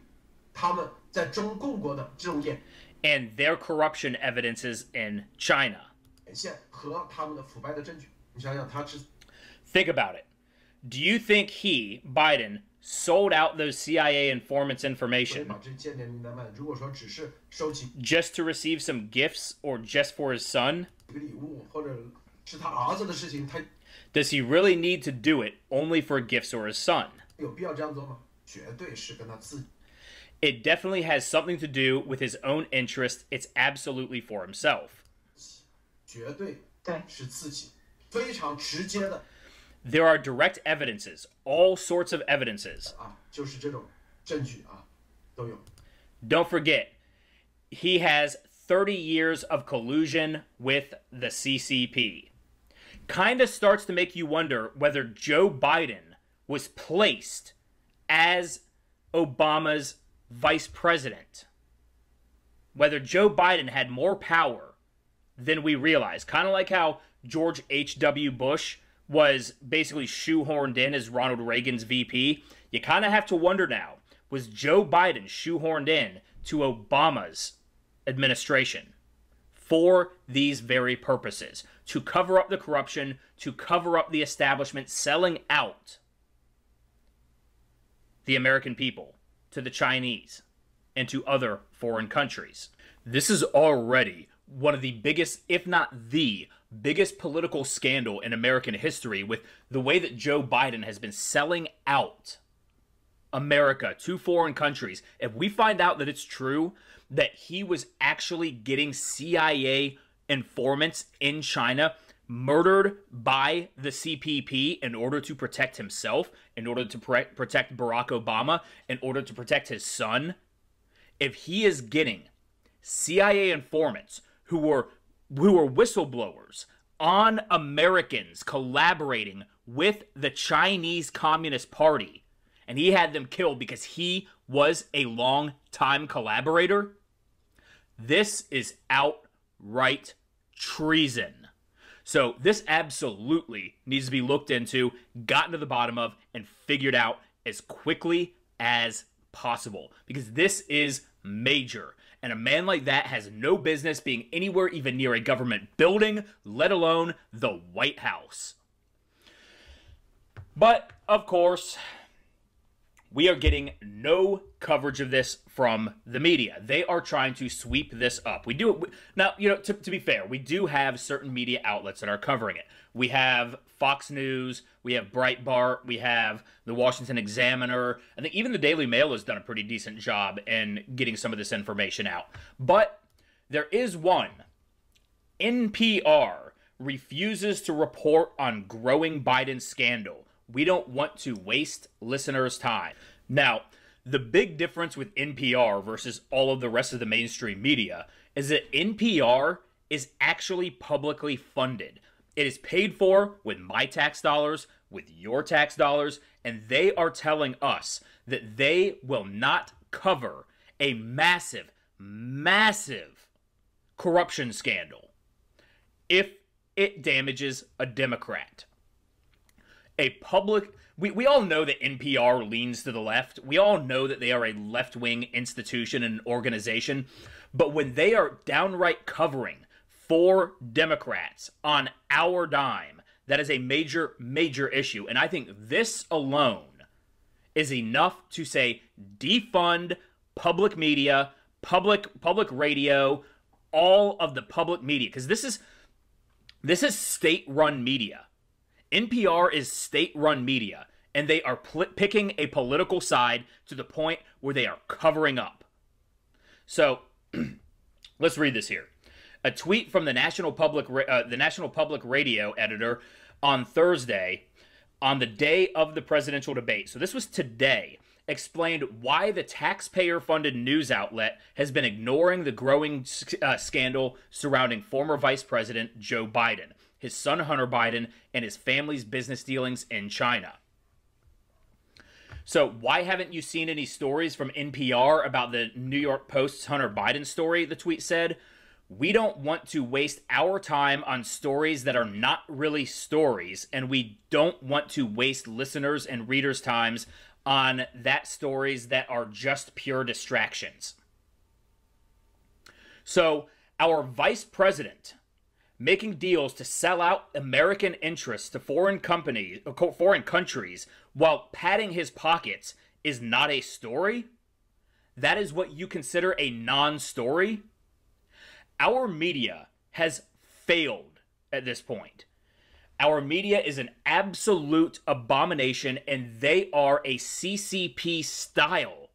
他们在中共国的这种眼 and their corruption evidences in China. 线和他们的腐败的证据。你想想，他是 Think about it. Do you think he, Biden, sold out those CIA informants' 会 information 把这间谍名单卖。如果说只是收集 just to receive some gifts or just for his son? 一个礼物，或者是他儿子的事情，他 Does he really need to do it only for gifts or his son? 有必要这样做吗？绝对是跟他自己。 It definitely has something to do with his own interest. It's absolutely for himself. 绝对是自己非常直接的 There are direct evidences, all sorts of evidences. 啊，就是这种证据啊，都有。 Don't forget, he has 30 years of collusion with the CCP. Kind of starts to make you wonder whether Joe Biden was placed as Obama's vice president. Whether Joe Biden had more power than we realize. Kind of like how George H.W. Bush was basically shoehorned in as Ronald Reagan's VP. You kind of have to wonder now, was Joe Biden shoehorned in to Obama's administration for these very purposes? To cover up the corruption, to cover up the establishment selling out the American people to the Chinese and to other foreign countries. This is already one of the biggest, if not the biggest political scandal in American history, with the way that Joe Biden has been selling out America to foreign countries. If we find out that it's true, that he was actually getting CIA informants in China murdered by the CPP in order to protect himself, in order to protect Barack Obama, in order to protect his son, if he is getting CIA informants who were whistleblowers on Americans collaborating with the Chinese Communist Party, and he had them killed because he was a long-time collaborator, this is outright treason. So this absolutely needs to be looked into, gotten to the bottom of, and figured out as quickly as possible. Because this is major. And a man like that has no business being anywhere even near a government building, let alone the White House. But, of course, we are getting no coverage of this from the media. They are trying to sweep this up. Now, to be fair, we do have certain media outlets that are covering it. We have Fox News, we have Breitbart, we have the Washington Examiner. I think even the Daily Mail has done a pretty decent job in getting some of this information out. But there is one. NPR refuses to report on growing Biden scandal. We don't want to waste listeners' time. Now, The big difference with NPR versus all of the rest of the mainstream media is that NPR is actually publicly funded. It is paid for with my tax dollars, with your tax dollars, and they are telling us that they will not cover a massive, massive corruption scandal if it damages a Democrat. We all know that NPR leans to the left. We all know that they are a left-wing institution and organization. But when they are downright covering for Democrats on our dime, that is a major, major issue. And I think this alone is enough to say defund public media, public radio, all of the public media. Because this is state-run media. NPR is state-run media, and they are picking a political side to the point where they are covering up. So, let's read this here. A tweet from the National Public Radio editor on Thursday, on the day of the presidential debate. So this was today. Explained why the taxpayer-funded news outlet has been ignoring the growing scandal surrounding former Vice President Joe Biden, his son Hunter Biden, and his family's business dealings in China. So why haven't you seen any stories from NPR about the New York Post's Hunter Biden story, the tweet said? We don't want to waste our time on stories that are not really stories, and we don't want to waste listeners' and readers' times on that stories that are just pure distractions. So, our vice president making deals to sell out American interests to foreign countries while padding his pockets is not a story? That is what you consider a non-story? Our media has failed at this point. Our media is an absolute abomination, and they are a CCP-style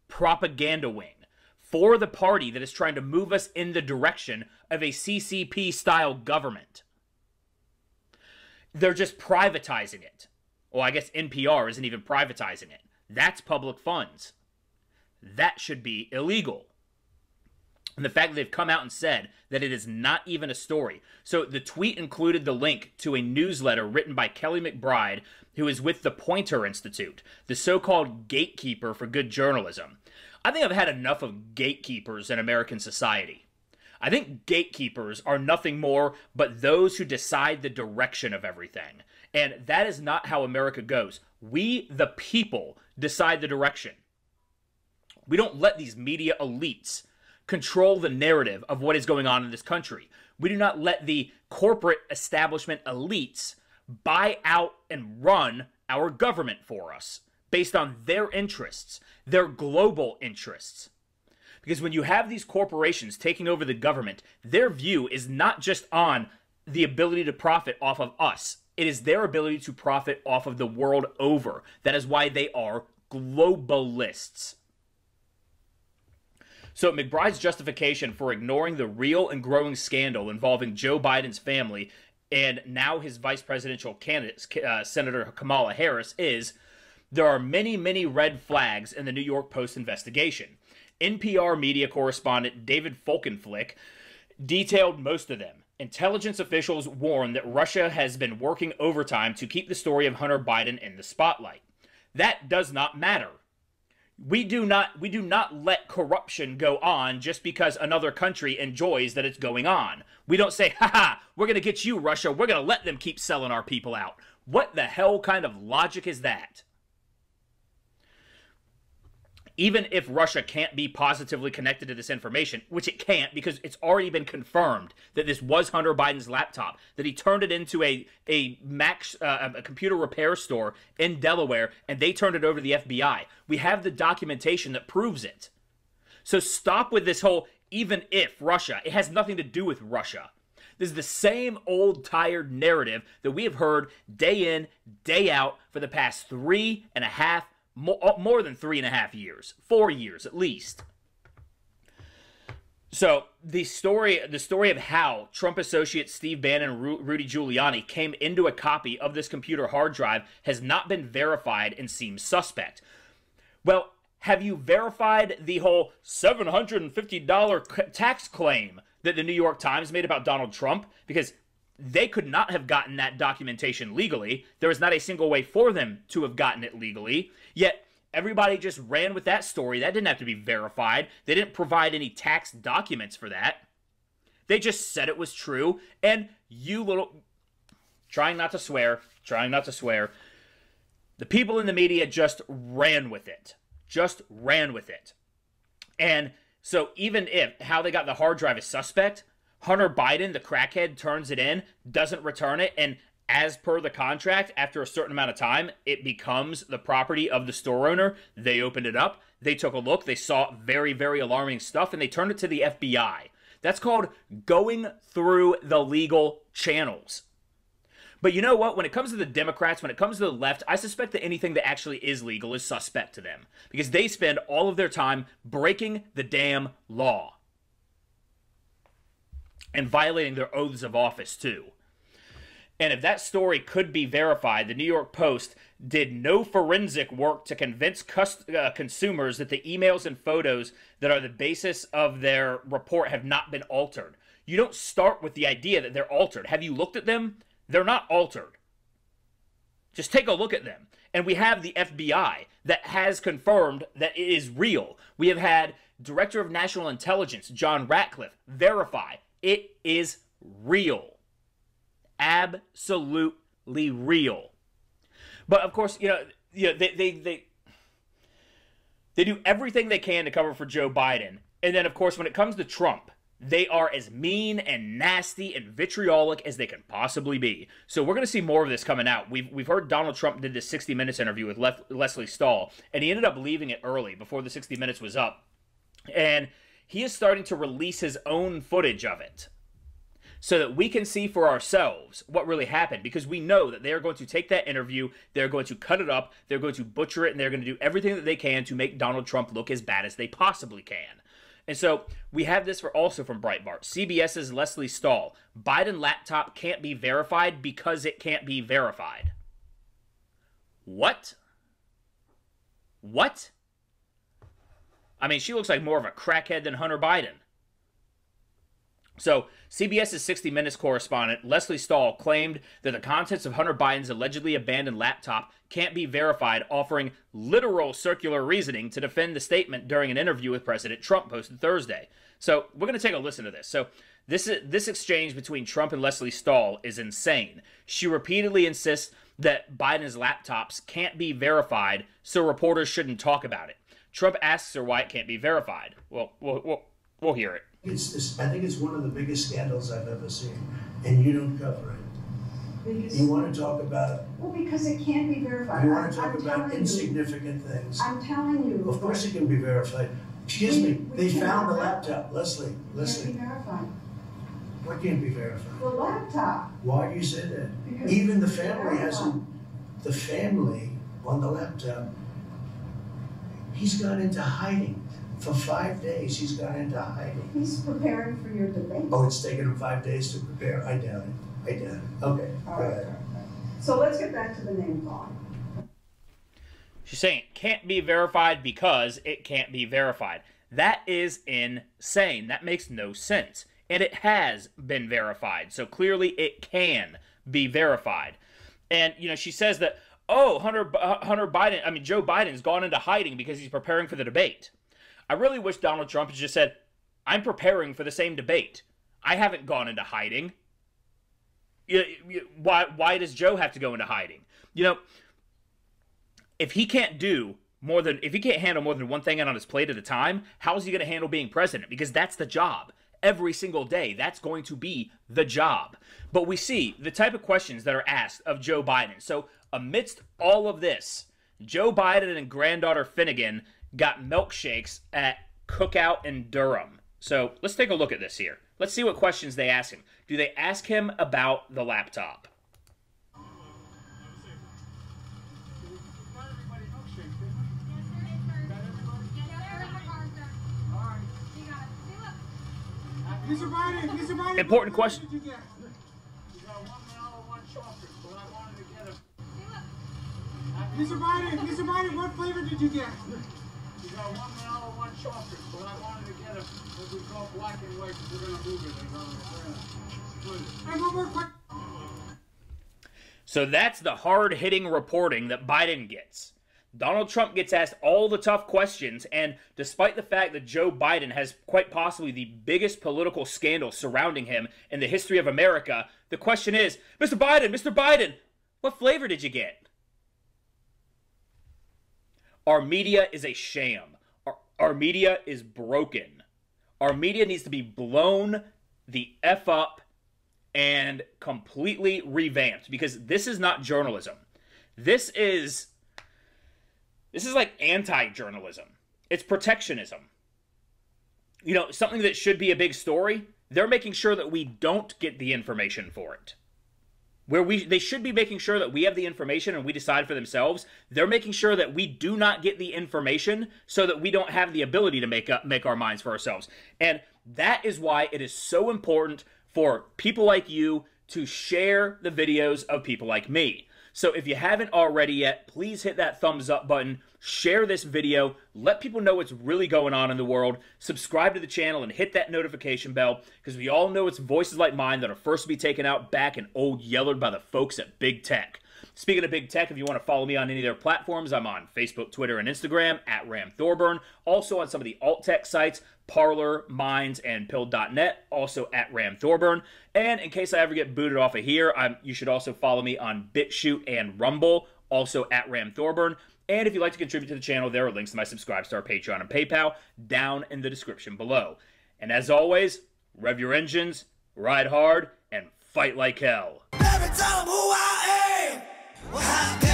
propaganda wing for the party that is trying to move us in the direction of a CCP-style government. They're just privatizing it. Well, I guess NPR isn't even privatizing it. That's public funds. That should be illegal. And the fact that they've come out and said that it is not even a story. So the tweet included the link to a newsletter written by Kelly McBride, who is with the Poynter Institute, the so-called gatekeeper for good journalism. I think I've had enough of gatekeepers in American society. I think gatekeepers are nothing more but those who decide the direction of everything. And that is not how America goes. We, the people, decide the direction. We don't let these media elites control the narrative of what is going on in this country. We do not let the corporate establishment elites buy out and run our government for us based on their interests, their global interests. Because when you have these corporations taking over the government, their view is not just on the ability to profit off of us. It is their ability to profit off of the world over. That is why they are globalists. So McBride's justification for ignoring the real and growing scandal involving Joe Biden's family and now his vice presidential candidate, Senator Kamala Harris, is there are many, many red flags in the New York Post investigation. NPR media correspondent David Folkenflik detailed most of them. Intelligence officials warn that Russia has been working overtime to keep the story of Hunter Biden in the spotlight. That does not matter. We do not let corruption go on just because another country enjoys that it's going on. We don't say, ha, we're going to get you, Russia. We're going to let them keep selling our people out. What the hell kind of logic is that? Even if Russia can't be positively connected to this information, which it can't because it's already been confirmed that this was Hunter Biden's laptop, that he turned it into a computer repair store in Delaware, and they turned it over to the FBI. We have the documentation that proves it. So stop with this whole, even if Russia. It has nothing to do with Russia. This is the same old tired narrative that we have heard day in, day out for the past more than 3.5 years, 4 years at least. So the story of how Trump associates Steve Bannon and Rudy Giuliani came into a copy of this computer hard drive has not been verified and seems suspect. Well, have you verified the whole $750 tax claim that the New York Times made about Donald Trump? Because they could not have gotten that documentation legally. There was not a single way for them to have gotten it legally. Yet, everybody just ran with that story. That didn't have to be verified. They didn't provide any tax documents for that. They just said it was true. And you little... Trying not to swear. The people in the media just ran with it. And so even if how they got the hard drive is suspect, Hunter Biden, the crackhead, turns it in, doesn't return it, and as per the contract, after a certain amount of time, it becomes the property of the store owner. They opened it up. They took a look. They saw very, very alarming stuff, and they turned it to the FBI. That's called going through the legal channels. But you know what? When it comes to the Democrats, when it comes to the left, I suspect that anything that actually is legal is suspect to them. Because they spend all of their time breaking the damn law. And violating their oaths of office, too. And if that story could be verified, the New York Post did no forensic work to convince consumers that the emails and photos that are the basis of their report have not been altered. You don't start with the idea that they're altered. Have you looked at them? They're not altered. Just take a look at them. And we have the FBI that has confirmed that it is real. We have had Director of National Intelligence, John Ratcliffe, verify it is real. Absolutely real. But of course, they do everything they can to cover for Joe Biden. And then, of course, when it comes to Trump, they are as mean and nasty and vitriolic as they can possibly be. So we're going to see more of this coming out. We've heard Donald Trump did this 60 Minutes interview with Leslie Stahl, and he ended up leaving it early before the 60 Minutes was up. And he is starting to release his own footage of it so that we can see for ourselves what really happened, because we know that they are going to take that interview, they're going to cut it up, they're going to butcher it, and they're going to do everything that they can to make Donald Trump look as bad as they possibly can. And so we have this also from Breitbart. CBS's Leslie Stahl. Biden laptop can't be verified because it can't be verified. What? What? I mean, she looks like more of a crackhead than Hunter Biden. So, CBS's 60 Minutes correspondent, Leslie Stahl, claimed that the contents of Hunter Biden's allegedly abandoned laptop can't be verified, offering literal circular reasoning to defend the statement during an interview with President Trump posted Thursday. So, we're going to take a listen to this. So, this exchange between Trump and Leslie Stahl is insane. She repeatedly insists that Biden's laptops can't be verified, so reporters shouldn't talk about it. Trump asks her why it can't be verified. Well, we'll hear it. I think it's one of the biggest scandals I've ever seen, and you don't cover it. You want to talk about... Well, because it can't be verified. You want to talk about insignificant things. I'm telling you. Of course it can be verified. Excuse me, they found the laptop. Leslie. It can't be verified. What can't be verified? The laptop. Why do you say that? Because even the family hasn't... The family on the laptop, he's gone into hiding. For 5 days, he's gone into hiding. He's preparing for your debate. Oh, it's taken him 5 days to prepare? I doubt it. Okay, All go right. ahead. So let's get back to the name calling. She's saying it can't be verified because it can't be verified. That is insane. That makes no sense. And it has been verified. So clearly it can be verified. And, she says that, Joe Biden's gone into hiding because he's preparing for the debate. I really wish Donald Trump had just said, I'm preparing for the same debate. I haven't gone into hiding. Why does Joe have to go into hiding? If he can't handle more than one thing on his plate at a time, how is he going to handle being president? Because that's the job. Every single day, that's going to be the job. But we see the type of questions that are asked of Joe Biden. So amidst all of this, Joe Biden and granddaughter Finnegan got milkshakes at Cookout in Durham. So let's take a look at this here. Let's see what questions they ask him. Do they ask him about the laptop? Important question. Mr. Biden, what flavor did you get? You got 1 vanilla, 1 chocolate, but I wanted to get what we call black and white, because we're going to move it. We're going to split it. And one more quick. So that's the hard-hitting reporting that Biden gets. Donald Trump gets asked all the tough questions, and despite the fact that Joe Biden has quite possibly the biggest political scandal surrounding him in the history of America, the question is, Mr. Biden, what flavor did you get? Our media is a sham. Our media is broken. Our media needs to be blown the F up and completely revamped, because this is not journalism. This is like anti-journalism. It's protectionism. You know, something that should be a big story, they're making sure that we don't get the information for it. They should be making sure that we have the information and we decide for themselves. They're making sure that we do not get the information so that we don't have the ability to make our minds for ourselves. And that is why it is so important for people like you to share the videos of people like me. So if you haven't already yet, please hit that thumbs up button, share this video, let people know what's really going on in the world, subscribe to the channel, and hit that notification bell, because we all know it's voices like mine that are first to be taken out back and old yellered by the folks at Big Tech. Speaking of Big Tech, if you want to follow me on any of their platforms, I'm on Facebook, Twitter, and Instagram at RamThorburn. Also on some of the alt-tech sites, Parler, Minds, and Pill.net, also at RamThorburn. And in case I ever get booted off of here, you should also follow me on BitChute and Rumble, also at RamThorburn. And if you'd like to contribute to the channel, there are links to my Subscribestar, Patreon, and PayPal down in the description below. And as always, rev your engines, ride hard, and fight like hell. Let me tell them who I am. Well, how